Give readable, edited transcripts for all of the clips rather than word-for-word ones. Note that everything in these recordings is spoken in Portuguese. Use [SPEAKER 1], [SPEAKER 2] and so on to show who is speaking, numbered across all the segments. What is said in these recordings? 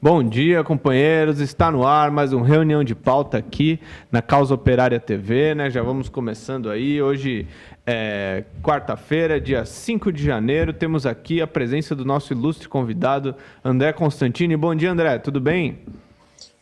[SPEAKER 1] Bom dia, companheiros. Está no ar mais uma reunião de pauta aqui na Causa Operária TV, né? Já vamos começando aí. Hoje é quarta-feira, dia 5 de janeiro. Temos aqui a presença do nosso ilustre convidado, André Constantini. Bom dia, André. Tudo bem?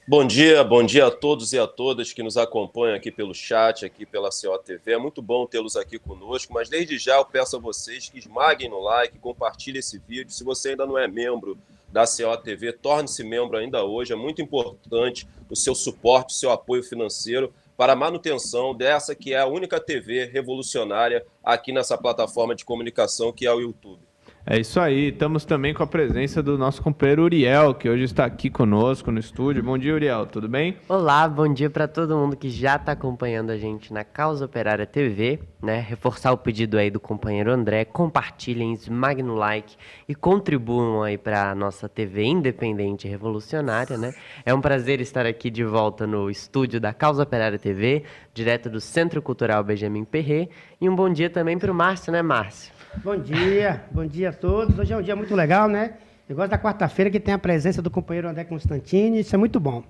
[SPEAKER 2] Bom dia a todos e a todas que nos acompanham aqui pelo chat, aqui pela COTV. É muito bom tê-los aqui conosco, mas desde já eu peço a vocês que esmaguem no like, compartilhem esse vídeo. Se você ainda não é membro da COTV, torne-se membro ainda hoje. É muito importante o seu suporte, o seu apoio financeiro para a manutenção dessa que é a única TV revolucionária aqui nessa plataforma de comunicação que é o YouTube.
[SPEAKER 1] É isso aí. Estamos também com a presença do nosso companheiro Uriel, que hoje está aqui conosco no estúdio. Bom dia, Uriel. Tudo bem?
[SPEAKER 3] Olá, bom dia para todo mundo que já está acompanhando a gente na Causa Operária TV, né? Reforçar o pedido aí do companheiro André, compartilhem, esmaguem no like e contribuam aí para a nossa TV independente e revolucionária, né? É um prazer estar aqui de volta no estúdio da Causa Operária TV, direto do Centro Cultural Benjamin Perret, e um bom dia também para o Márcio, né, Márcio?
[SPEAKER 4] Bom dia a todos. Hoje é um dia muito legal, né? Eu gosto da quarta-feira que tem a presença do companheiro André Constantini, isso é muito bom.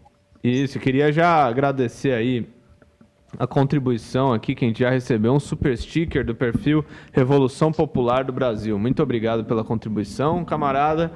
[SPEAKER 1] Isso, queria já agradecer aí a contribuição aqui, que a gente já recebeu um super sticker do perfil Revolução Popular do Brasil. Muito obrigado pela contribuição, camarada.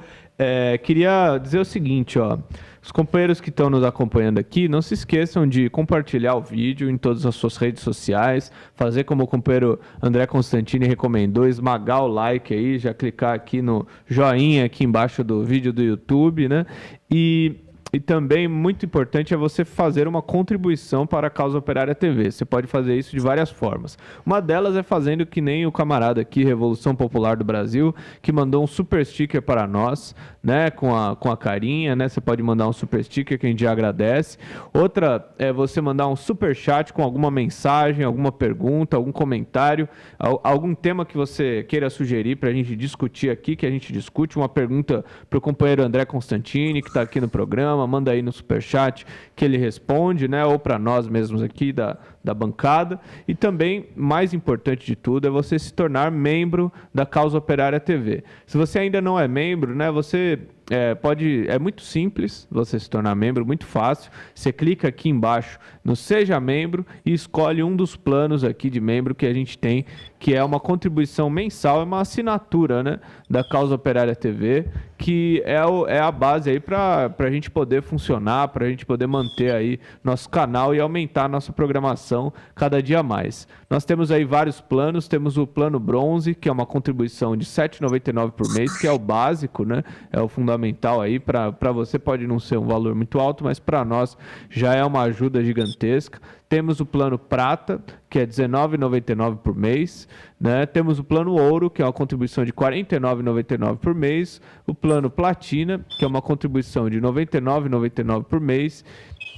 [SPEAKER 1] Queria dizer o seguinte, ó. Os companheiros que estão nos acompanhando aqui, não se esqueçam de compartilhar o vídeo em todas as suas redes sociais, fazer como o companheiro André Constantini recomendou, esmagar o like aí, já clicar aqui no joinha aqui embaixo do vídeo do YouTube, né? E também, muito importante, é você fazer uma contribuição para a Causa Operária TV. Você pode fazer isso de várias formas. Uma delas é fazendo que nem o camarada aqui, Revolução Popular do Brasil, que mandou um super sticker para nós, né, com a carinha, né? Você pode mandar um super sticker que a gente já agradece. Outra é você mandar um super chat com alguma mensagem, alguma pergunta, algum comentário, algum tema que você queira sugerir para a gente discutir aqui, que a gente discute. Uma pergunta para o companheiro André Constantini, que está aqui no programa. Manda aí no superchat que ele responde, né? Ou para nós mesmos aqui da bancada. E também, mais importante de tudo, é você se tornar membro da Causa Operária TV. Se você ainda não é membro, né? Você é muito simples você se tornar membro, muito fácil. Você clica aqui embaixo no Seja Membro e escolhe um dos planos aqui de membro que a gente tem, que é uma contribuição mensal, é uma assinatura, né, da Causa Operária TV, que é a base aí para a gente poder funcionar, para a gente poder manter aí nosso canal e aumentar a nossa programação cada dia mais. Nós temos aí vários planos, temos o plano bronze, que é uma contribuição de R$ 7,99 por mês, que é o básico, né, é o fundamental aí, para você pode não ser um valor muito alto, mas para nós já é uma ajuda gigantesca. Temos o plano prata, que é R$ 19,99 por mês, né? Temos o plano ouro, que é uma contribuição de R$ 49,99 por mês. O plano platina, que é uma contribuição de R$ 99,99 por mês.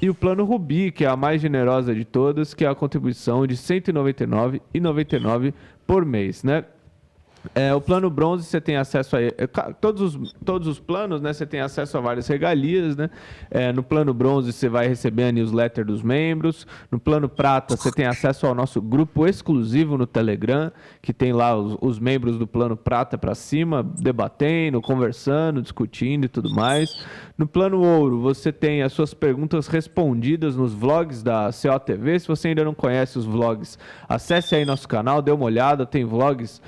[SPEAKER 1] E o plano rubi, que é a mais generosa de todas, que é a contribuição de R$ 199,99 por mês, né? O plano bronze você tem acesso a todos os planos, né? Você tem acesso a várias regalias, né? No plano bronze você vai receber a newsletter dos membros. No plano prata você tem acesso ao nosso grupo exclusivo no Telegram, que tem lá os membros do plano prata para cima, debatendo, conversando, discutindo e tudo mais. No plano ouro você tem as suas perguntas respondidas nos vlogs da COTV. Se você ainda não conhece os vlogs, acesse aí nosso canal, dê uma olhada, tem vlogs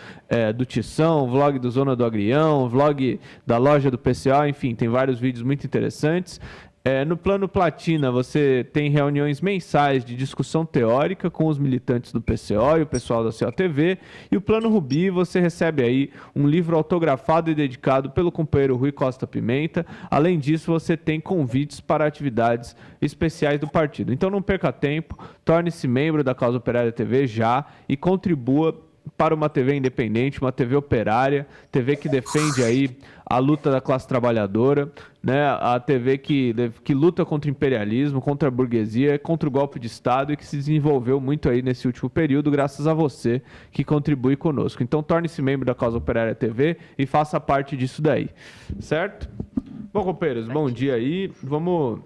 [SPEAKER 1] do Tição, vlog do Zona do Agrião, vlog da loja do PCO, enfim, tem vários vídeos muito interessantes. No plano platina, você tem reuniões mensais de discussão teórica com os militantes do PCO e o pessoal da COTV. E o plano rubi, você recebe aí um livro autografado e dedicado pelo companheiro Rui Costa Pimenta. Além disso, você tem convites para atividades especiais do partido. Então não perca tempo, torne-se membro da Causa Operária TV já e contribua para uma TV independente, uma TV operária, TV que defende aí a luta da classe trabalhadora, né? A TV que luta contra o imperialismo, contra a burguesia, contra o golpe de Estado e que se desenvolveu muito aí nesse último período, graças a você que contribui conosco. Então torne-se membro da Causa Operária TV e faça parte disso daí, certo? Bom, companheiros, bom dia aí. Vamos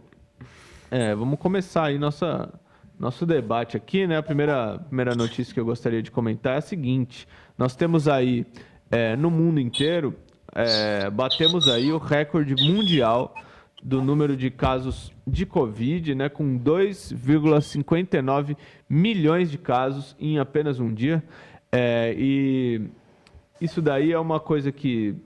[SPEAKER 1] começar aí nosso debate aqui, né? A primeira notícia que eu gostaria de comentar é a seguinte: nós temos aí, no mundo inteiro, batemos aí o recorde mundial do número de casos de Covid, né, com 2,59 milhões de casos em apenas um dia. E isso daí é uma coisa que,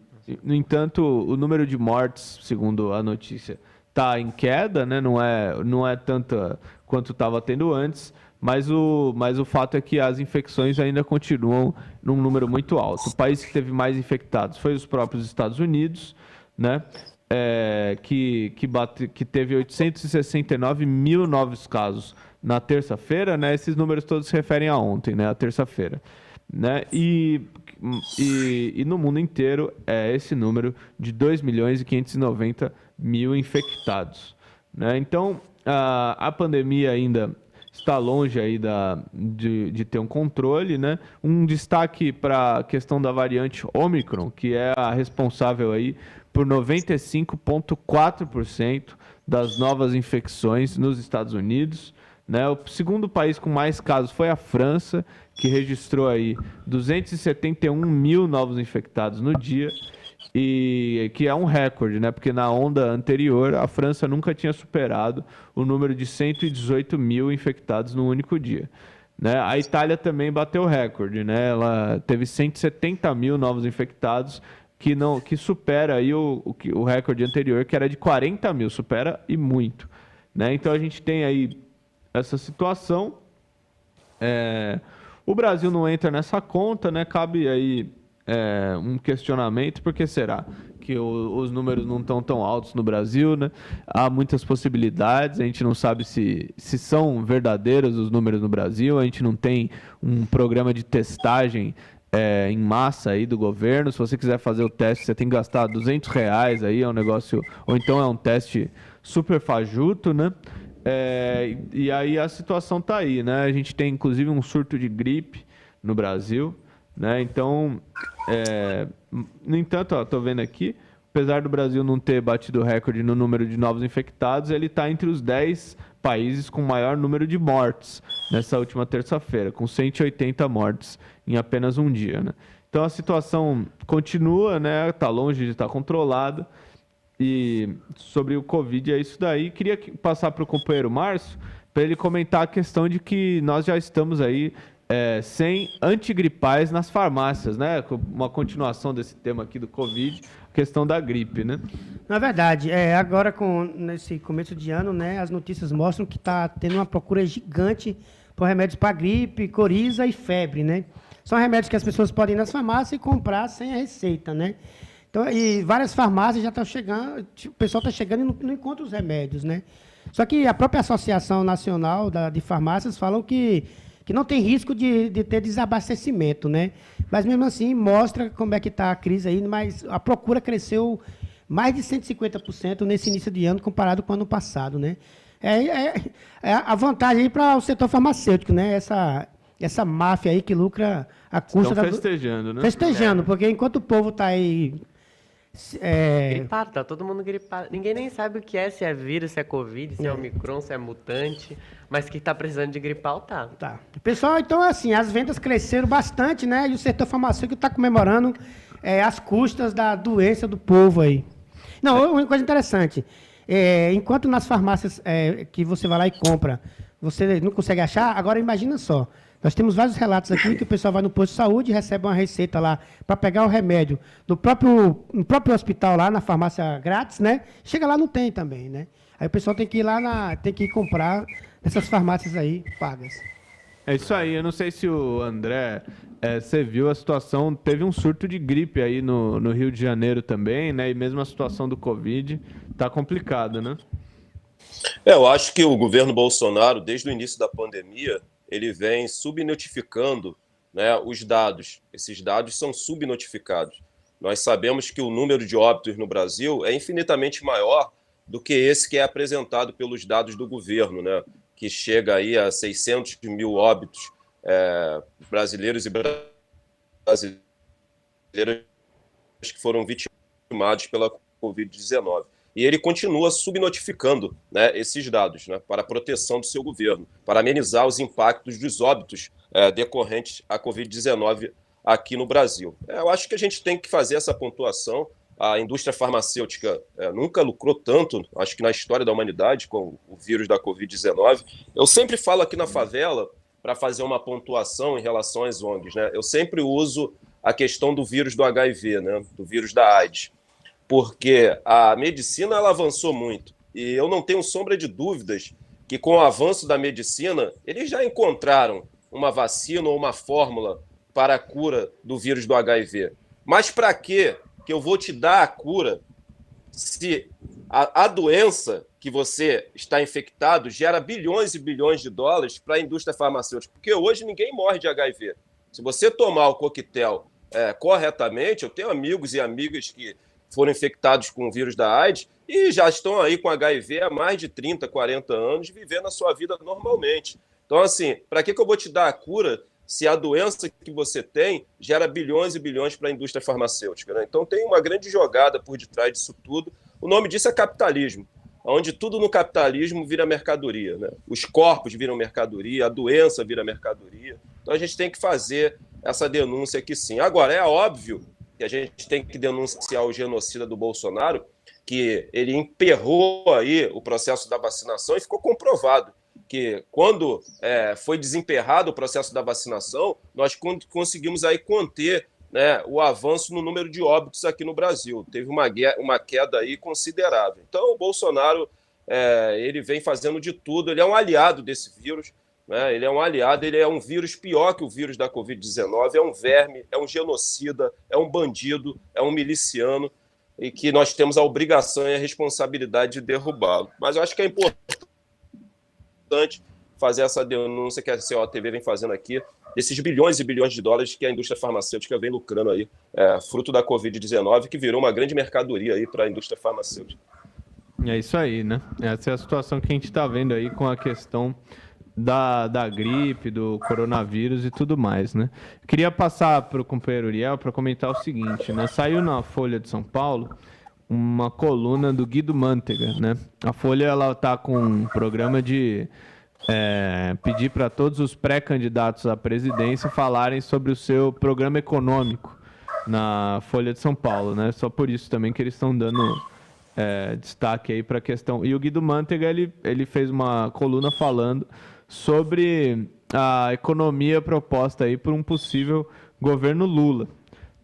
[SPEAKER 1] no entanto, o número de mortes, segundo a notícia, está em queda, né, não é tanta quanto estava tendo antes, mas o fato é que as infecções ainda continuam num número muito alto. O país que teve mais infectados foi os próprios Estados Unidos, né? Que teve 869 mil novos casos na terça-feira, né? Esses números todos se referem a ontem, né? A terça-feira, né? E no mundo inteiro é esse número de 2.590.000 infectados, né? Então, a pandemia ainda está longe aí de ter um controle, né? Um destaque para a questão da variante Omicron, que é a responsável aí por 95,4% das novas infecções nos Estados Unidos, né? O segundo país com mais casos foi a França, que registrou aí 271 mil novos infectados no dia, e que é um recorde, né? Porque na onda anterior a França nunca tinha superado o número de 118 mil infectados no único dia, né? A Itália também bateu o recorde, né? Ela teve 170 mil novos infectados, que supera aí o recorde anterior, que era de 40 mil, supera e muito, né? Então a gente tem aí essa situação. O Brasil não entra nessa conta, né? Cabe aí um questionamento, por que será que os números não estão tão altos no Brasil, né? Há muitas possibilidades, a gente não sabe se são verdadeiros os números no Brasil, a gente não tem um programa de testagem em massa aí do governo. Se você quiser fazer o teste, você tem que gastar R$ 200 aí, é um negócio, ou então é um teste super fajuto, né? E aí a situação tá aí, né? A gente tem inclusive um surto de gripe no Brasil, né? Então, no entanto, estou vendo aqui, apesar do Brasil não ter batido o recorde no número de novos infectados, ele está entre os 10 países com maior número de mortes nessa última terça-feira, com 180 mortes em apenas um dia, né? Então a situação continua, né? Está longe de estar controlada. E sobre o Covid é isso daí. Queria passar para o companheiro Márcio, para ele comentar a questão de que nós já estamos aí sem antigripais nas farmácias, né? Uma continuação desse tema aqui do Covid, questão da gripe, né?
[SPEAKER 4] Na verdade, agora nesse começo de ano, né, as notícias mostram que está tendo uma procura gigante por remédios para gripe, coriza e febre, né? São remédios que as pessoas podem ir nas farmácias e comprar sem a receita, né? Então, e várias farmácias já estão chegando, o pessoal está chegando e não encontra os remédios, né? Só que a própria Associação Nacional de Farmácias falam que não tem risco de ter desabastecimento, né? Mas, mesmo assim, mostra como é que está a crise aí, mas a procura cresceu mais de 150% nesse início de ano, comparado com o ano passado, né? A vantagem aí para o setor farmacêutico, né? Essa máfia aí que lucra a custa
[SPEAKER 1] Estão festejando, né?
[SPEAKER 4] Festejando, porque enquanto o povo está aí...
[SPEAKER 3] Gripado, tá todo mundo gripado. Ninguém nem sabe o que é, se é vírus, se é Covid, se é Omicron, se é mutante. Mas que tá precisando de gripal, tá.
[SPEAKER 4] Tá. Pessoal, então, assim, as vendas cresceram bastante, né? E o setor farmacêutico está comemorando as custas da doença do povo aí. Não, uma coisa interessante. Enquanto nas farmácias que você vai lá e compra, você não consegue achar, agora imagina só. Nós temos vários relatos aqui que o pessoal vai no posto de saúde e recebe uma receita lá para pegar o remédio no próprio hospital lá, na farmácia grátis, né? Chega lá, não tem também, né? Aí o pessoal tem que ir lá, tem que ir comprar nessas farmácias aí pagas.
[SPEAKER 1] É isso aí, eu não sei se o André, você viu a situação, teve um surto de gripe aí no Rio de Janeiro também, né? E mesmo a situação do Covid tá complicada, né?
[SPEAKER 2] Eu acho que o governo Bolsonaro, desde o início da pandemia, ele vem subnotificando, né, os dados. Esses dados são subnotificados. Nós sabemos que o número de óbitos no Brasil é infinitamente maior do que esse que é apresentado pelos dados do governo, né, que chega aí a 600 mil óbitos brasileiros e brasileiras que foram vitimados pela Covid-19. E ele continua subnotificando, né, esses dados, né, para a proteção do seu governo, para amenizar os impactos dos óbitos decorrentes à Covid-19 aqui no Brasil. Eu acho que a gente tem que fazer essa pontuação, a indústria farmacêutica nunca lucrou tanto, acho que na história da humanidade, com o vírus da Covid-19. Eu sempre falo aqui na favela, para fazer uma pontuação em relação às ONGs, né? Eu sempre uso a questão do vírus do HIV, né? Do vírus da AIDS, porque a medicina ela avançou muito, e eu não tenho sombra de dúvidas que com o avanço da medicina, eles já encontraram uma vacina ou uma fórmula para a cura do vírus do HIV. Mas para que eu vou te dar a cura se a doença que você está infectado gera bilhões e bilhões de dólares para a indústria farmacêutica? Porque hoje ninguém morre de HIV. Se você tomar o coquetel corretamente, eu tenho amigos e amigas que foram infectados com o vírus da AIDS e já estão aí com HIV há mais de 30, 40 anos, vivendo a sua vida normalmente. Então, assim, para que eu vou te dar a cura se a doença que você tem gera bilhões e bilhões para a indústria farmacêutica, né? Então tem uma grande jogada por detrás disso tudo. O nome disso é capitalismo, onde tudo no capitalismo vira mercadoria, né? Os corpos viram mercadoria, a doença vira mercadoria. Então a gente tem que fazer essa denúncia aqui sim. Agora, é óbvio que a gente tem que denunciar o genocida do Bolsonaro, que ele emperrou aí o processo da vacinação e ficou comprovado que quando foi desemperrado o processo da vacinação, nós conseguimos aí conter, né, o avanço no número de óbitos aqui no Brasil. Teve uma queda aí considerável. Então, o Bolsonaro ele vem fazendo de tudo, ele é um aliado desse vírus, né? Ele é um aliado, ele é um vírus pior que o vírus da Covid-19, é um verme, é um genocida, é um bandido, é um miliciano, e que nós temos a obrigação e a responsabilidade de derrubá-lo. Mas eu acho que é importante fazer essa denúncia que a COTV vem fazendo aqui, desses bilhões e bilhões de dólares que a indústria farmacêutica vem lucrando aí, fruto da Covid-19, que virou uma grande mercadoria aí para a indústria farmacêutica.
[SPEAKER 1] É isso aí, né? Essa é a situação que a gente está vendo aí com a questão da gripe, do coronavírus e tudo mais, né? Queria passar para o companheiro Uriel para comentar o seguinte, né? Saiu na Folha de São Paulo uma coluna do Guido Mantega, né? A Folha, ela tá com um programa de pedir para todos os pré-candidatos à presidência falarem sobre o seu programa econômico na Folha de São Paulo, né? Só por isso também que eles estão dando destaque aí para a questão. E o Guido Mantega, ele fez uma coluna falando sobre a economia proposta aí por um possível governo Lula,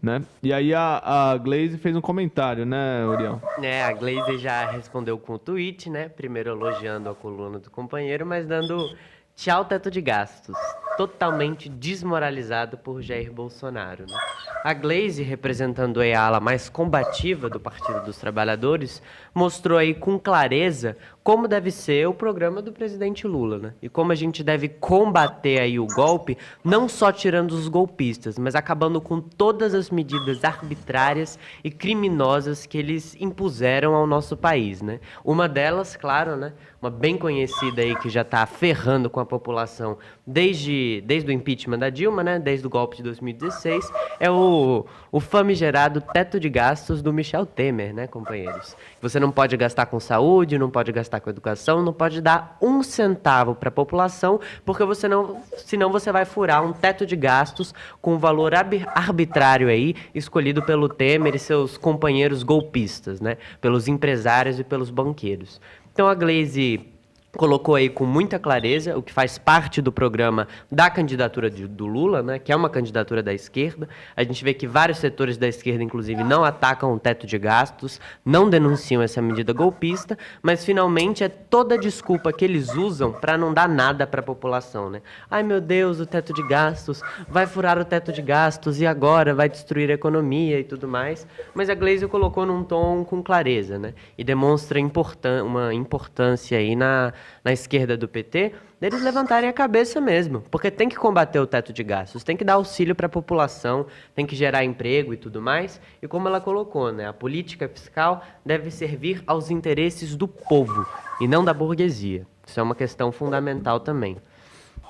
[SPEAKER 1] né? E aí a Glaze fez um comentário, né, Uriel?
[SPEAKER 3] A Glaze já respondeu com o tweet, né? Primeiro elogiando a coluna do companheiro, mas dando tchau teto de gastos, totalmente desmoralizado por Jair Bolsonaro, né? A Glaze, representando a ala mais combativa do Partido dos Trabalhadores, mostrou aí com clareza como deve ser o programa do presidente Lula, né? E como a gente deve combater aí o golpe, não só tirando os golpistas, mas acabando com todas as medidas arbitrárias e criminosas que eles impuseram ao nosso país, né? Uma delas, claro, né? Uma bem conhecida aí que já está ferrando com a população desde o impeachment da Dilma, né? Desde o golpe de 2016, é o famigerado teto de gastos do Michel Temer, né, companheiros? Você não pode gastar com saúde, não pode gastar com educação, não pode dar um centavo para a população, porque senão você vai furar um teto de gastos com um valor arbitrário aí, escolhido pelo Temer e seus companheiros golpistas, né? Pelos empresários e pelos banqueiros. Então a Glaze colocou aí com muita clareza o que faz parte do programa da candidatura do Lula, né, que é uma candidatura da esquerda. A gente vê que vários setores da esquerda, inclusive, não atacam o teto de gastos, não denunciam essa medida golpista, mas finalmente é toda a desculpa que eles usam para não dar nada para a população, né? Ai, meu Deus, o teto de gastos, vai furar o teto de gastos e agora vai destruir a economia e tudo mais. Mas a Glaze colocou num tom com clareza, né? E demonstra uma importância aí na esquerda do PT, deles levantarem a cabeça mesmo, porque tem que combater o teto de gastos, tem que dar auxílio para a população, tem que gerar emprego e tudo mais, e como ela colocou, né, a política fiscal deve servir aos interesses do povo, e não da burguesia. Isso é uma questão fundamental também.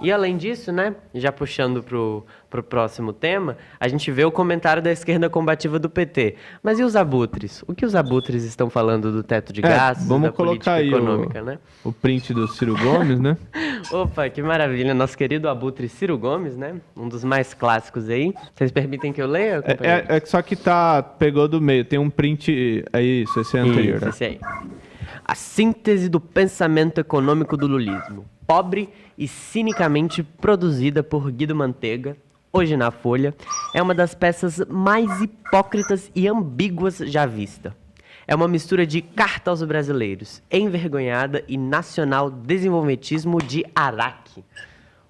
[SPEAKER 3] E além disso, né, já puxando pro próximo tema, a gente vê o comentário da esquerda combativa do PT. Mas e os abutres? O que os abutres estão falando do teto de gastos,
[SPEAKER 1] vamos
[SPEAKER 3] da
[SPEAKER 1] colocar
[SPEAKER 3] política
[SPEAKER 1] aí
[SPEAKER 3] econômica, né?
[SPEAKER 1] o print do Ciro Gomes, né?
[SPEAKER 3] Opa, que maravilha. Nosso querido abutre Ciro Gomes, né? Um dos mais clássicos aí. Vocês permitem que eu leia, companheiro?
[SPEAKER 1] Só que pegou do meio, tem um print, é isso, esse é anterior.
[SPEAKER 3] Isso,
[SPEAKER 1] né?
[SPEAKER 3] esse aí. A síntese do pensamento econômico do lulismo. Pobre e cinicamente produzida por Guido Mantega, hoje na Folha, é uma das peças mais hipócritas e ambíguas já vista. É uma mistura de carta aos brasileiros, envergonhada e nacional desenvolvimentismo de Araque.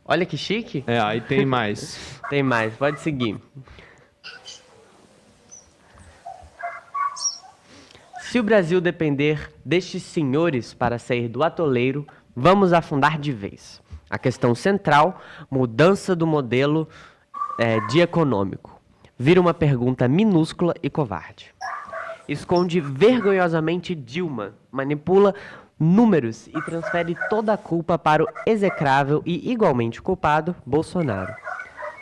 [SPEAKER 3] Olha que chique.
[SPEAKER 1] Aí tem mais.
[SPEAKER 3] Tem mais, pode seguir. Se o Brasil depender destes senhores para sair do atoleiro, vamos afundar de vez. A questão central, mudança do modelo de econômico. Vira uma pergunta minúscula e covarde. Esconde vergonhosamente Dilma, manipula números e transfere toda a culpa para o execrável e igualmente culpado Bolsonaro.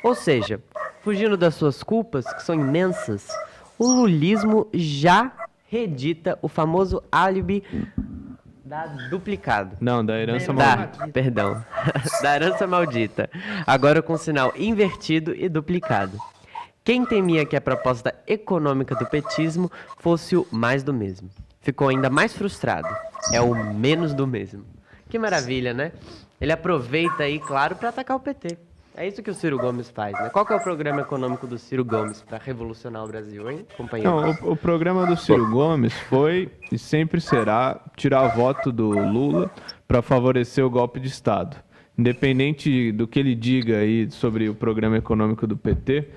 [SPEAKER 3] Ou seja, fugindo das suas culpas, que são imensas, o lulismo já redita o famoso álibi da duplicado.
[SPEAKER 1] Não, da herança maldita.
[SPEAKER 3] Perdão. Da herança maldita. Agora com sinal invertido e duplicado. Quem temia que a proposta econômica do petismo fosse o mais do mesmo? Ficou ainda mais frustrado. É o menos do mesmo. Que maravilha, né? Ele aproveita aí, claro, para atacar o PT. É isso que o Ciro Gomes faz, né? Qual que é o programa econômico do Ciro Gomes para revolucionar o Brasil, hein, companheiro?
[SPEAKER 1] Não, o programa do Ciro Gomes foi e sempre será tirar voto do Lula para favorecer o golpe de Estado. Independente do que ele diga aí sobre o programa econômico do PT,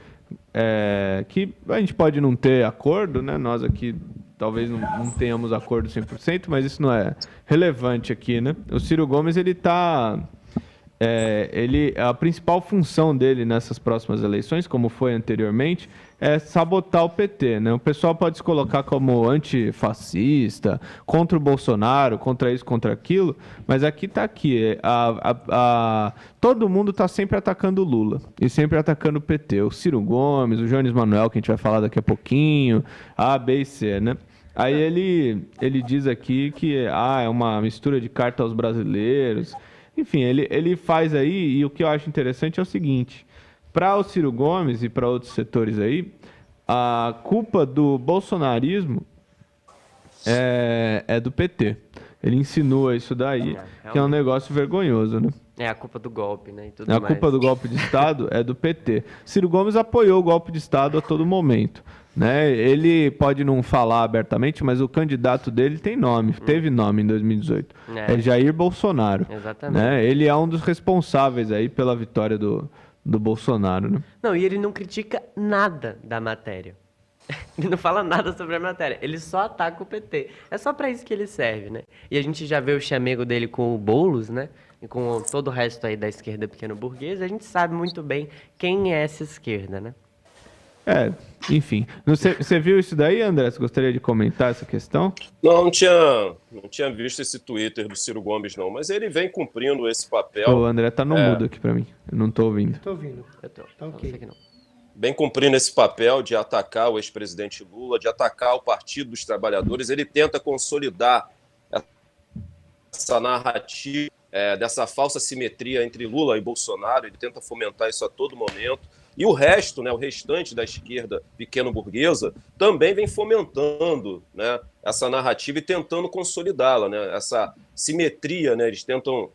[SPEAKER 1] que a gente pode não ter acordo, né? Nós aqui talvez não tenhamos acordo 100%, mas isso não é relevante aqui, né? O Ciro Gomes, ele tá... a principal função dele nessas próximas eleições, como foi anteriormente, é sabotar o PT, né? O pessoal pode se colocar como antifascista, contra o Bolsonaro, contra isso, contra aquilo, mas aqui está aqui. Todo mundo está sempre atacando o Lula e sempre atacando o PT. O Ciro Gomes, o Jones Manuel, que a gente vai falar daqui a pouquinho, A, B e C, né? Aí ele diz aqui que é uma mistura de carta aos brasileiros. Enfim, ele faz aí, e o que eu acho interessante é o seguinte: para o Ciro Gomes e para outros setores aí, a culpa do bolsonarismo é do PT. Ele insinua isso daí, que é um negócio vergonhoso, né?
[SPEAKER 3] É a culpa do golpe, né? E tudo
[SPEAKER 1] A
[SPEAKER 3] mais.
[SPEAKER 1] culpa do golpe de Estado é do PT. Ciro Gomes apoiou o golpe de Estado a todo momento, né? Ele pode não falar abertamente, mas o candidato dele tem nome, teve nome em 2018. É Jair Bolsonaro.
[SPEAKER 3] Exatamente.
[SPEAKER 1] Né? Ele é um dos responsáveis aí pela vitória do Bolsonaro, né?
[SPEAKER 3] Não, e ele não critica nada da matéria. Ele não fala nada sobre a matéria, ele só ataca o PT. É só pra isso que ele serve, né? E a gente já vê o chamego dele com o Boulos, né? E com todo o resto aí da esquerda pequeno-burguesa, a gente sabe muito bem quem é essa esquerda, né?
[SPEAKER 1] Enfim. Você viu isso daí, André? Você gostaria de comentar essa questão?
[SPEAKER 2] Não tinha visto esse Twitter do Ciro Gomes, não. Mas ele vem cumprindo esse papel.
[SPEAKER 1] O André tá no mudo aqui pra mim. Eu não tô ouvindo.
[SPEAKER 4] Tô ouvindo.
[SPEAKER 3] Eu tô.
[SPEAKER 4] Tá ok.
[SPEAKER 3] Não sei que não.
[SPEAKER 2] Vem cumprindo esse papel de atacar o ex-presidente Lula, de atacar o Partido dos Trabalhadores. Ele tenta consolidar essa narrativa dessa falsa simetria entre Lula e Bolsonaro. Ele tenta fomentar isso a todo momento. E o resto, né, o restante da esquerda pequeno-burguesa, também vem fomentando, né, essa narrativa e tentando consolidá-la, né, essa simetria, né, eles tentam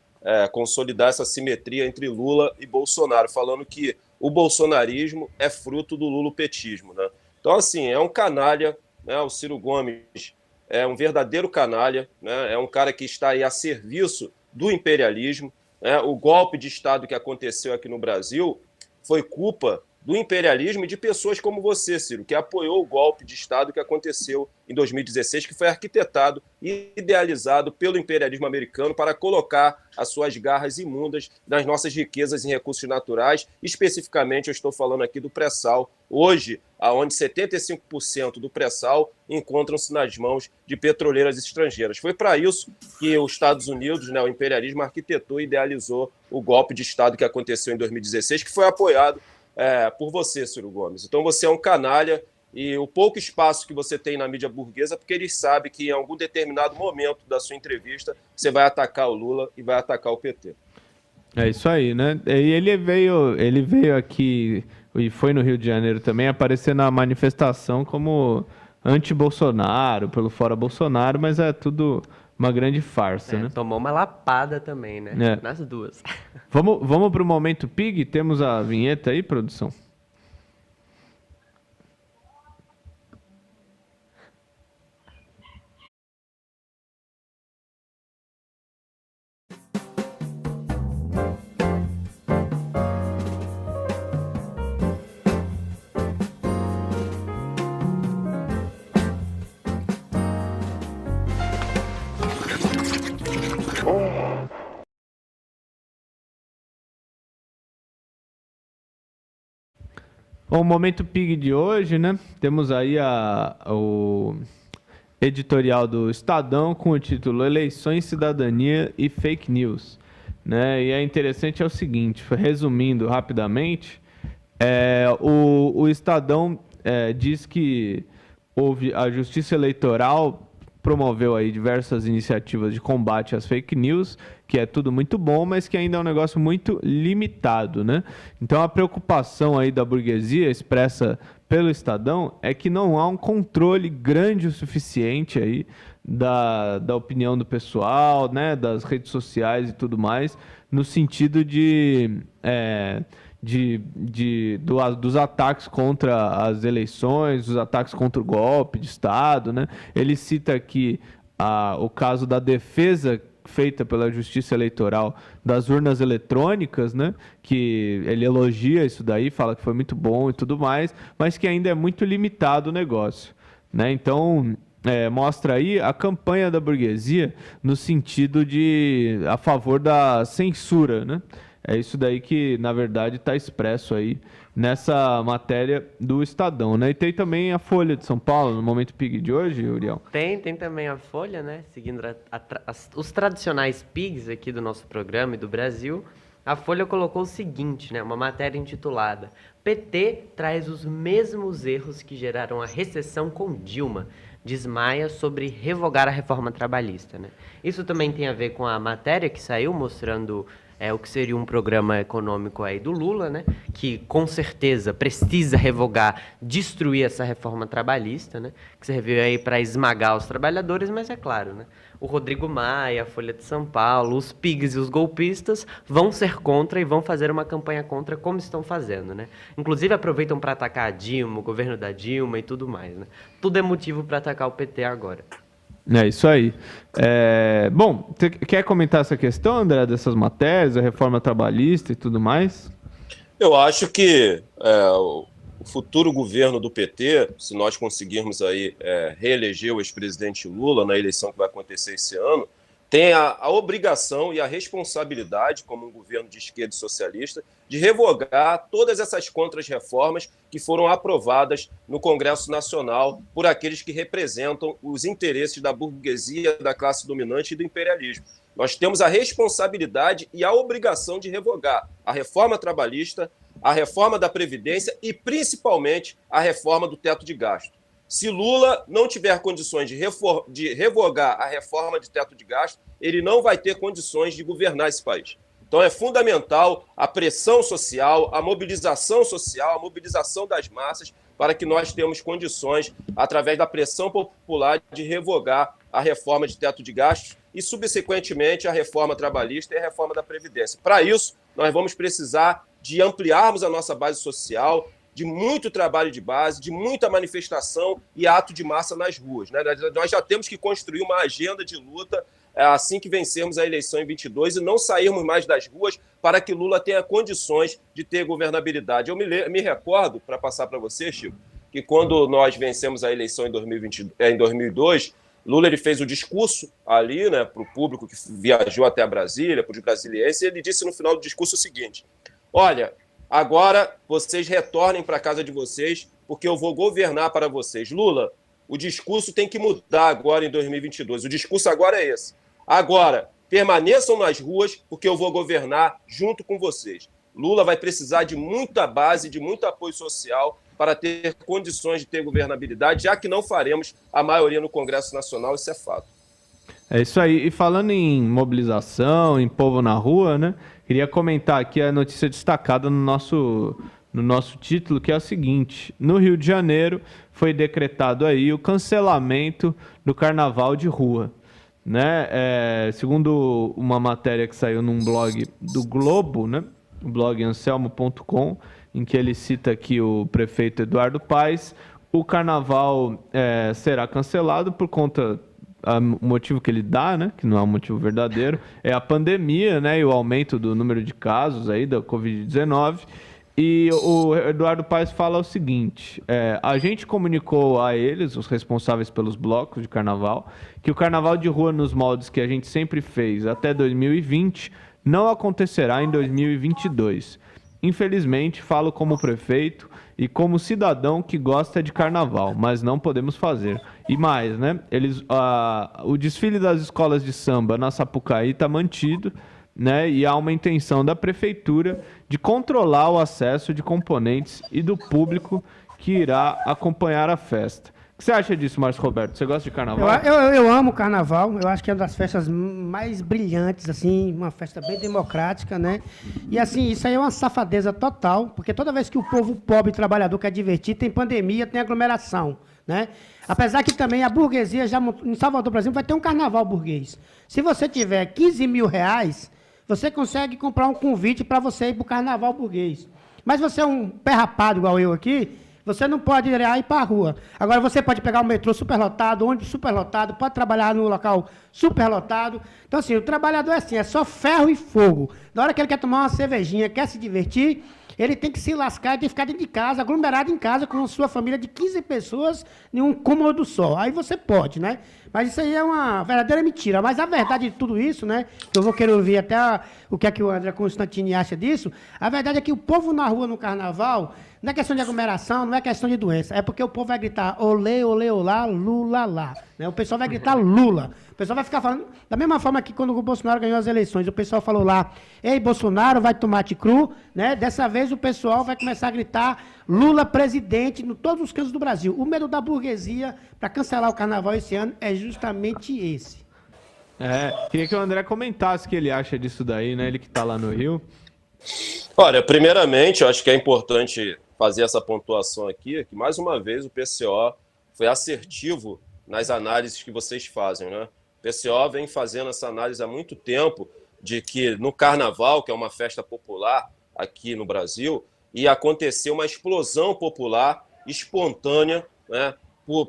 [SPEAKER 2] consolidar essa simetria entre Lula e Bolsonaro, falando que o bolsonarismo é fruto do lulopetismo, né? Então, assim, é um canalha, né, o Ciro Gomes é um verdadeiro canalha, né, é um cara que está aí a serviço do imperialismo, né? O golpe de Estado que aconteceu aqui no Brasil foi culpa do imperialismo e de pessoas como você, Ciro, que apoiou o golpe de Estado que aconteceu em 2016, que foi arquitetado e idealizado pelo imperialismo americano para colocar as suas garras imundas nas nossas riquezas em recursos naturais. Especificamente, eu estou falando aqui do pré-sal, hoje, onde 75% do pré-sal encontram-se nas mãos de petroleiras estrangeiras. Foi para isso que os Estados Unidos, né, o imperialismo, arquitetou e idealizou o golpe de Estado que aconteceu em 2016, que foi apoiado por você, Ciro Gomes. Então você é um canalha e o pouco espaço que você tem na mídia burguesa, porque eles sabem que em algum determinado momento da sua entrevista você vai atacar o Lula e vai atacar o PT.
[SPEAKER 1] É isso aí, né? E ele veio aqui e foi no Rio de Janeiro também aparecer na manifestação como anti-Bolsonaro, pelo fora Bolsonaro, mas é tudo uma grande farsa, né?
[SPEAKER 3] Tomou uma lapada também, né?
[SPEAKER 1] É.
[SPEAKER 3] Nas duas.
[SPEAKER 1] Vamos para o Momento Pig? Temos a vinheta aí, produção? Bom, o Momento Pig de hoje, né? Temos aí o editorial do Estadão com o título Eleições, Cidadania e Fake News. Né? E é interessante o seguinte, resumindo rapidamente, o Estadão diz que houve a Justiça Eleitoral promoveu aí diversas iniciativas de combate às fake news, que é tudo muito bom, mas que ainda é um negócio muito limitado, né? Então a preocupação aí da burguesia expressa pelo Estadão é que não há um controle grande o suficiente aí da opinião do pessoal, né, das redes sociais e tudo mais, no sentido dos ataques contra as eleições, dos ataques contra o golpe de Estado, né? Ele cita aqui o caso da defesa feita pela Justiça Eleitoral das urnas eletrônicas, né? Que ele elogia isso daí, fala que foi muito bom e tudo mais, mas que ainda é muito limitado o negócio, né? Então, mostra aí a campanha da burguesia no sentido a favor da censura, né? É isso daí que, na verdade, está expresso aí nessa matéria do Estadão, né? E tem também a Folha de São Paulo, no Momento Pig de hoje, Uriel?
[SPEAKER 3] Tem também a Folha, né? Seguindo os tradicionais pigs aqui do nosso programa e do Brasil. A Folha colocou o seguinte, né? Uma matéria intitulada PT traz os mesmos erros que geraram a recessão com Dilma. Desmaia sobre revogar a reforma trabalhista, né? Isso também tem a ver com a matéria que saiu mostrando o que seria um programa econômico aí do Lula, né? Que com certeza precisa revogar, destruir essa reforma trabalhista, né? Que serviu aí para esmagar os trabalhadores, mas é claro, né? O Rodrigo Maia, a Folha de São Paulo, os pigs e os golpistas vão ser contra e vão fazer uma campanha contra, como estão fazendo, né? Inclusive aproveitam para atacar a Dilma, o governo da Dilma e tudo mais, né? Tudo é motivo para atacar o PT agora.
[SPEAKER 1] É isso aí. Bom, você quer comentar essa questão, André, dessas matérias, a reforma trabalhista e tudo mais?
[SPEAKER 2] Eu acho que o futuro governo do PT, se nós conseguirmos aí reeleger o ex-presidente Lula na eleição que vai acontecer esse ano, tem a obrigação e a responsabilidade, como um governo de esquerda e socialista, de revogar todas essas contras-reformas que foram aprovadas no Congresso Nacional por aqueles que representam os interesses da burguesia, da classe dominante e do imperialismo. Nós temos a responsabilidade e a obrigação de revogar a reforma trabalhista, a reforma da Previdência e, principalmente, a reforma do teto de gasto. Se Lula não tiver condições de revogar a reforma de teto de gasto, ele não vai ter condições de governar esse país. Então é fundamental a pressão social, a mobilização social, a mobilização das massas para que nós tenhamos condições, através da pressão popular, de revogar a reforma de teto de gastos e, subsequentemente, a reforma trabalhista e a reforma da Previdência. Para isso, nós vamos precisar de ampliarmos a nossa base social, de muito trabalho de base, de muita manifestação e ato de massa nas ruas, né? Nós já temos que construir uma agenda de luta assim que vencermos a eleição em 22 e não sairmos mais das ruas para que Lula tenha condições de ter governabilidade. Eu me recordo, para passar para você, Chico, que quando nós vencemos a eleição em 2002, Lula ele fez o discurso ali, né, para o público que viajou até a Brasília, para os brasilienses, e ele disse no final do discurso o seguinte: olha, agora vocês retornem para a casa de vocês, porque eu vou governar para vocês. Lula, o discurso tem que mudar agora em 2022. O discurso agora é esse. Agora, permaneçam nas ruas, porque eu vou governar junto com vocês. Lula vai precisar de muita base, de muito apoio social para ter condições de ter governabilidade, já que não faremos a maioria no Congresso Nacional, isso é fato.
[SPEAKER 1] É isso aí. E falando em mobilização, em povo na rua, né? Queria comentar aqui a notícia destacada no nosso título, que é o seguinte: no Rio de Janeiro foi decretado aí o cancelamento do carnaval de rua, né? Segundo uma matéria que saiu num blog do Globo, né? O blog anselmo.com, em que ele cita aqui o prefeito Eduardo Paes, o carnaval será cancelado por conta, o motivo que ele dá, né, que não é um motivo verdadeiro, é a pandemia, né, e o aumento do número de casos aí da Covid-19. E o Eduardo Paes fala o seguinte: a gente comunicou a eles, os responsáveis pelos blocos de carnaval, que o carnaval de rua nos moldes que a gente sempre fez até 2020 não acontecerá em 2022. Infelizmente, falo como prefeito e como cidadão que gosta de carnaval, mas não podemos fazer. E mais, né? O desfile das escolas de samba na Sapucaí está mantido, né? E há uma intenção da prefeitura de controlar o acesso de componentes e do público que irá acompanhar a festa. O que você acha disso, Márcio Roberto? Você gosta de carnaval?
[SPEAKER 4] Eu amo carnaval, eu acho que é uma das festas mais brilhantes, assim, uma festa bem democrática, né? E assim, isso aí é uma safadeza total, porque toda vez que o povo pobre e trabalhador quer divertir, tem pandemia, tem aglomeração, né? Apesar que também a burguesia, em Salvador, por exemplo, vai ter um carnaval burguês. Se você tiver 15 mil reais, você consegue comprar um convite para você ir para o carnaval burguês. Mas você é um pé rapado igual eu aqui, você não pode ir para a rua. Agora, você pode pegar o metrô superlotado, ônibus superlotado, pode trabalhar no local superlotado. Então, assim, o trabalhador é assim, é só ferro e fogo. Na hora que ele quer tomar uma cervejinha, quer se divertir, ele tem que se lascar e tem que ficar dentro de casa, aglomerado em casa, com a sua família de 15 pessoas em um cômodo só. Aí você pode, né? Mas isso aí é uma verdadeira mentira. Mas a verdade de tudo isso, né? Que eu vou querer ouvir até o que é que o André Constantini acha disso. A verdade é que o povo na rua no carnaval não é questão de aglomeração, não é questão de doença. É porque o povo vai gritar olê, olê, olá, Lula, lá. Né? O pessoal vai gritar Lula. O pessoal vai ficar falando... Da mesma forma que quando o Bolsonaro ganhou as eleições, o pessoal falou lá, ei, Bolsonaro, vai tomate cru. Né? Dessa vez o pessoal vai começar a gritar Lula presidente em todos os cantos do Brasil. O medo da burguesia para cancelar o carnaval esse ano é justamente esse.
[SPEAKER 1] Queria que o André comentasse o que ele acha disso daí, né? Ele que está lá no Rio.
[SPEAKER 2] Olha, primeiramente, eu acho que é importante fazer essa pontuação aqui, que mais uma vez o PCO foi assertivo nas análises que vocês fazem, né? O PCO vem fazendo essa análise há muito tempo de que no Carnaval, que é uma festa popular aqui no Brasil, ia acontecer uma explosão popular espontânea, né,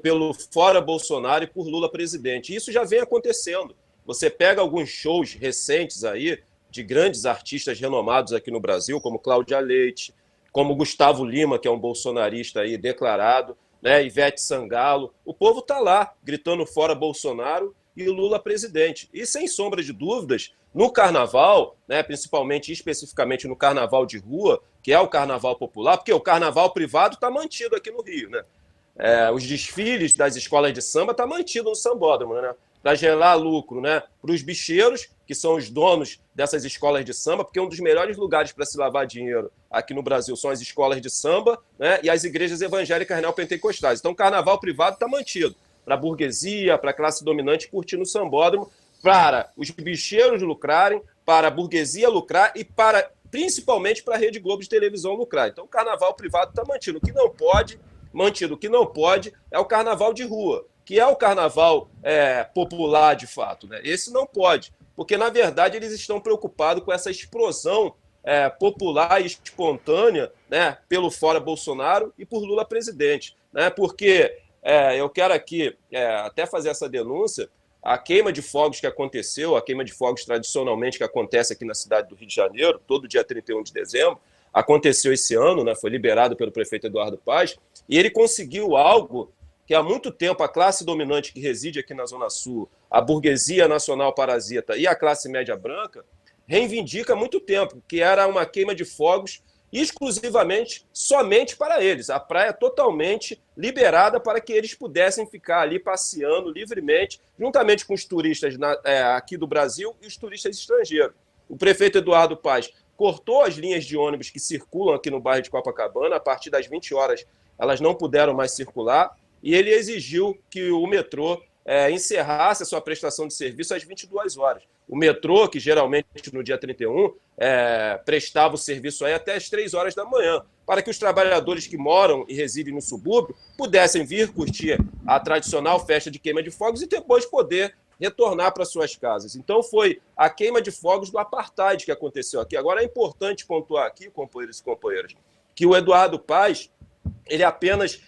[SPEAKER 2] pelo fora Bolsonaro e por Lula presidente. E isso já vem acontecendo. Você pega alguns shows recentes aí de grandes artistas renomados aqui no Brasil, como Cláudia Leite, como Gustavo Lima, que é um bolsonarista aí declarado, né, Ivete Sangalo. O povo está lá gritando fora Bolsonaro e Lula presidente. E sem sombra de dúvidas, no carnaval, né, principalmente especificamente no carnaval de rua, que é o carnaval popular, porque o carnaval privado está mantido aqui no Rio, né? Os desfiles das escolas de samba estão mantidos no sambódromo, né? Para gerar lucro, né? Para os bicheiros, que são os donos dessas escolas de samba, porque um dos melhores lugares para se lavar dinheiro aqui no Brasil são as escolas de samba, né? E as igrejas evangélicas neopentecostais. Então, o carnaval privado está mantido para a burguesia, para a classe dominante curtir no sambódromo, para os bicheiros lucrarem, para a burguesia lucrar e principalmente para a Rede Globo de televisão lucrar. Então, o carnaval privado está mantido. O que não pode é o carnaval de rua, que é o carnaval popular de fato, né? Esse não pode, porque, na verdade, eles estão preocupados com essa explosão popular e espontânea, né, pelo fora Bolsonaro e por Lula presidente. Né? Porque eu quero aqui até fazer essa denúncia, a queima de fogos que aconteceu, a queima de fogos tradicionalmente que acontece aqui na cidade do Rio de Janeiro, todo dia 31 de dezembro, aconteceu esse ano, né, foi liberado pelo prefeito Eduardo Paes, e ele conseguiu algo que há muito tempo a classe dominante que reside aqui na Zona Sul, a burguesia nacional parasita e a classe média branca, reivindica há muito tempo, que era uma queima de fogos exclusivamente, somente para eles. A praia totalmente liberada para que eles pudessem ficar ali passeando livremente, juntamente com os turistas aqui do Brasil e os turistas estrangeiros. O prefeito Eduardo Paes cortou as linhas de ônibus que circulam aqui no bairro de Copacabana. A partir das 20 horas, elas não puderam mais circular, e ele exigiu que o metrô encerrasse a sua prestação de serviço às 22 horas. O metrô, que geralmente no dia 31 prestava o serviço aí até às 3 horas da manhã, para que os trabalhadores que moram e residem no subúrbio pudessem vir curtir a tradicional festa de queima de fogos e depois poder retornar para suas casas. Então foi a queima de fogos do apartheid que aconteceu aqui. Agora é importante pontuar aqui, companheiros e companheiras, que o Eduardo Paes, ele apenas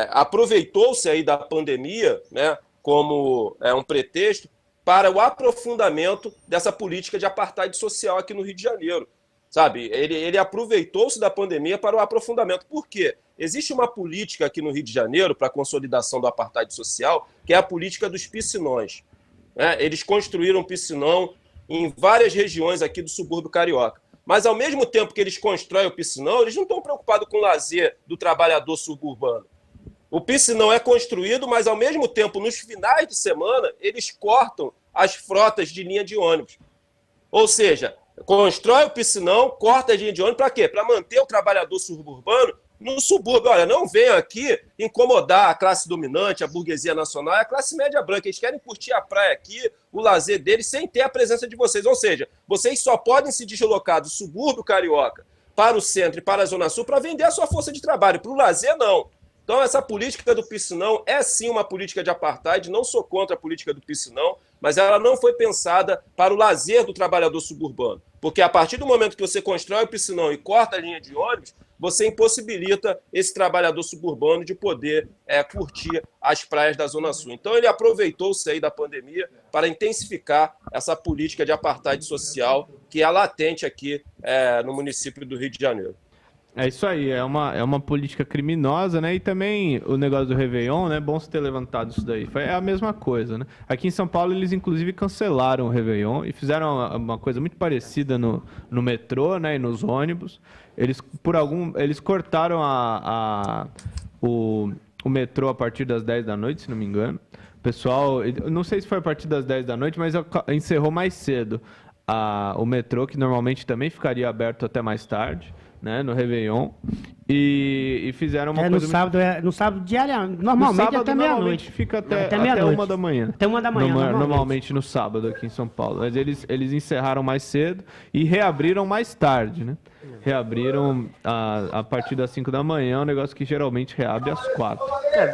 [SPEAKER 2] aproveitou-se aí da pandemia, né, como um pretexto para o aprofundamento dessa política de apartheid social aqui no Rio de Janeiro. Sabe? Ele aproveitou-se da pandemia para o aprofundamento. Por quê? Existe uma política aqui no Rio de Janeiro para a consolidação do apartheid social, que é a política dos piscinões. Né? Eles construíram um piscinão em várias regiões aqui do subúrbio carioca. Mas, ao mesmo tempo que eles constroem o piscinão, eles não estão preocupados com o lazer do trabalhador suburbano. O piscinão é construído, mas, ao mesmo tempo, nos finais de semana, eles cortam as frotas de linha de ônibus. Ou seja, constrói o piscinão, corta a linha de ônibus, para quê? Para manter o trabalhador suburbano no subúrbio. Olha, não venham aqui incomodar a classe dominante, a burguesia nacional e a classe média branca. Eles querem curtir a praia aqui, o lazer deles, sem ter a presença de vocês. Ou seja, vocês só podem se deslocar do subúrbio carioca para o centro e para a Zona Sul para vender a sua força de trabalho. Para o lazer, não. Então, essa política do piscinão é sim uma política de apartheid. Não sou contra a política do piscinão, mas ela não foi pensada para o lazer do trabalhador suburbano. Porque a partir do momento que você constrói o piscinão e corta a linha de ônibus, você impossibilita esse trabalhador suburbano de poder curtir as praias da Zona Sul. Então, ele aproveitou-se aí da pandemia para intensificar essa política de apartheid social que é latente aqui no município do Rio de Janeiro.
[SPEAKER 1] É isso aí, é uma política criminosa, né? E também o negócio do Réveillon, né? Bom você ter levantado isso daí. É a mesma coisa, né? Aqui em São Paulo, eles inclusive cancelaram o Réveillon e fizeram uma coisa muito parecida no metrô, né? E nos ônibus. Eles cortaram o metrô a partir das 10 da noite, se não me engano. O pessoal, não sei se foi a partir das 10 da noite, mas encerrou mais cedo o metrô, que normalmente também ficaria aberto até mais tarde, né, no Réveillon, e fizeram uma coisa...
[SPEAKER 4] No sábado diariamente, normalmente
[SPEAKER 1] sábado,
[SPEAKER 4] até meia-noite.
[SPEAKER 1] Fica até 1 da manhã.
[SPEAKER 4] Até 1 da manhã,
[SPEAKER 1] normalmente no sábado aqui em São Paulo. Mas eles encerraram mais cedo e reabriram mais tarde, né? Reabriram a partir das 5 da manhã, um negócio que geralmente reabre às 4.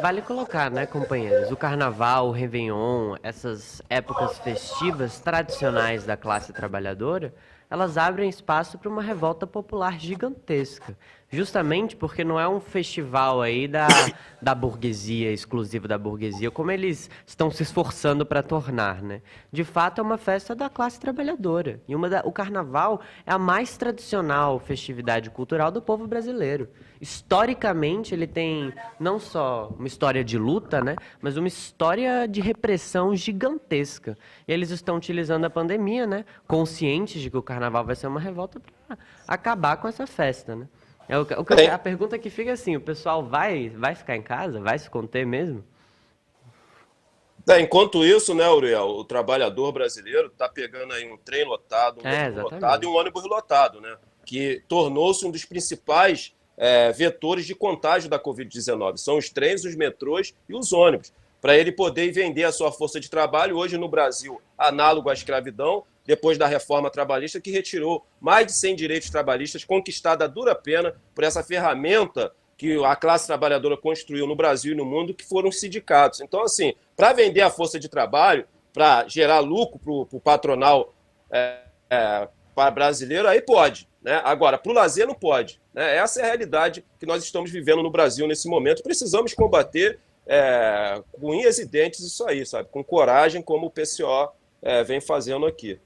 [SPEAKER 3] Vale colocar, né, companheiros? O Carnaval, o Réveillon, essas épocas festivas tradicionais da classe trabalhadora, elas abrem espaço para uma revolta popular gigantesca. Justamente porque não é um festival aí da burguesia, exclusivo da burguesia, como eles estão se esforçando para tornar, né? De fato, é uma festa da classe trabalhadora. E o Carnaval é a mais tradicional festividade cultural do povo brasileiro. Historicamente, ele tem não só uma história de luta, né? Mas uma história de repressão gigantesca. E eles estão utilizando a pandemia, né? Conscientes de que o Carnaval vai ser uma revolta para acabar com essa festa, né? A pergunta que fica assim, o pessoal vai ficar em casa? Vai se conter mesmo?
[SPEAKER 2] Enquanto isso, né, Uriel, o trabalhador brasileiro está pegando aí um trem lotado, um ônibus lotado e um ônibus lotado, né? Que tornou-se um dos principais vetores de contágio da Covid-19. São os trens, os metrôs e os ônibus. Para ele poder vender a sua força de trabalho, hoje no Brasil, análogo à escravidão, depois da reforma trabalhista, que retirou mais de 100 direitos trabalhistas, conquistada a dura pena por essa ferramenta que a classe trabalhadora construiu no Brasil e no mundo, que foram os sindicatos. Então, assim, para vender a força de trabalho, para gerar lucro para o patronal brasileiro, aí pode, né? Agora, para o lazer não pode, né? Essa é a realidade que nós estamos vivendo no Brasil nesse momento. Precisamos combater com unhas e dentes isso aí, sabe? Com coragem, como o PCO vem fazendo aqui.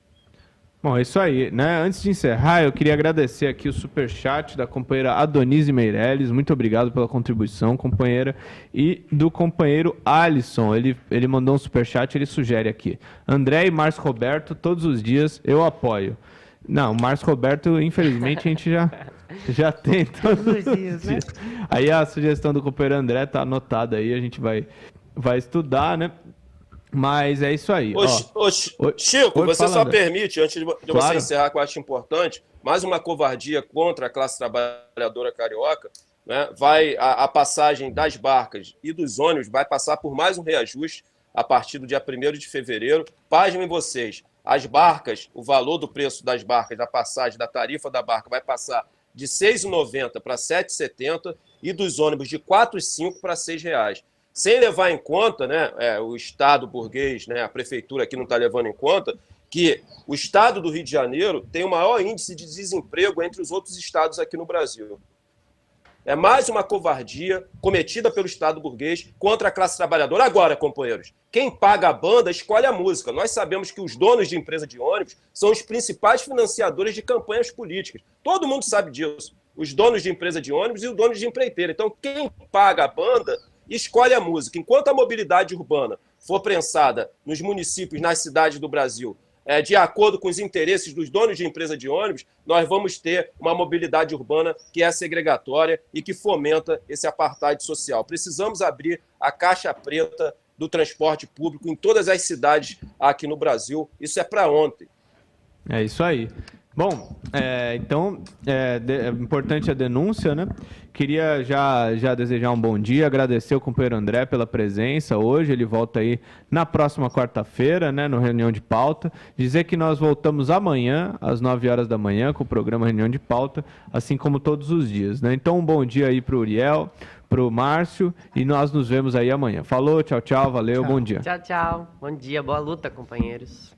[SPEAKER 1] Bom, é isso aí, né? Antes de encerrar, eu queria agradecer aqui o superchat da companheira Adonise Meirelles. Muito obrigado pela contribuição, companheira. E do companheiro Alisson. Ele mandou um superchat, ele sugere aqui. André e Márcio Roberto, todos os dias eu apoio. Não, o Márcio Roberto, infelizmente, a gente já tem todos os dias, né? Aí a sugestão do companheiro André tá anotada aí, a gente vai estudar, né? Mas é isso aí.
[SPEAKER 2] Chico, você só permite, antes de você
[SPEAKER 1] Claro.
[SPEAKER 2] encerrar, que eu acho importante, mais uma covardia contra a classe trabalhadora carioca, né? A passagem das barcas e dos ônibus vai passar por mais um reajuste a partir do dia 1º de fevereiro. Pasmem vocês, as barcas, o valor do preço das barcas, da passagem, da tarifa da barca, vai passar de R$ 6,90 para R$ 7,70 e dos ônibus de R$ 4,05 para R$ 6,00. Sem levar em conta, né, o Estado burguês, né, a prefeitura aqui não está levando em conta, que o Estado do Rio de Janeiro tem o maior índice de desemprego entre os outros estados aqui no Brasil. É mais uma covardia cometida pelo Estado burguês contra a classe trabalhadora. Agora, companheiros, quem paga a banda escolhe a música. Nós sabemos que os donos de empresa de ônibus são os principais financiadores de campanhas políticas. Todo mundo sabe disso. Os donos de empresa de ônibus e os donos de empreiteira. Então, quem paga a banda escolhe a música. Enquanto a mobilidade urbana for prensada nos municípios, nas cidades do Brasil, de acordo com os interesses dos donos de empresa de ônibus, nós vamos ter uma mobilidade urbana que é segregatória e que fomenta esse apartheid social. Precisamos abrir a caixa preta do transporte público em todas as cidades aqui no Brasil. Isso é para ontem.
[SPEAKER 1] É isso aí. Bom, então, é importante a denúncia, né? Queria já desejar um bom dia, agradecer ao companheiro André pela presença hoje, ele volta aí na próxima quarta-feira, né, no Reunião de Pauta. Dizer que nós voltamos amanhã, às 9 horas da manhã, com o programa Reunião de Pauta, assim como todos os dias, né? Então, um bom dia aí para o Uriel, para o Márcio, e nós nos vemos aí amanhã. Falou, tchau, tchau, valeu, bom dia.
[SPEAKER 3] Tchau, tchau. Bom dia, boa luta, companheiros.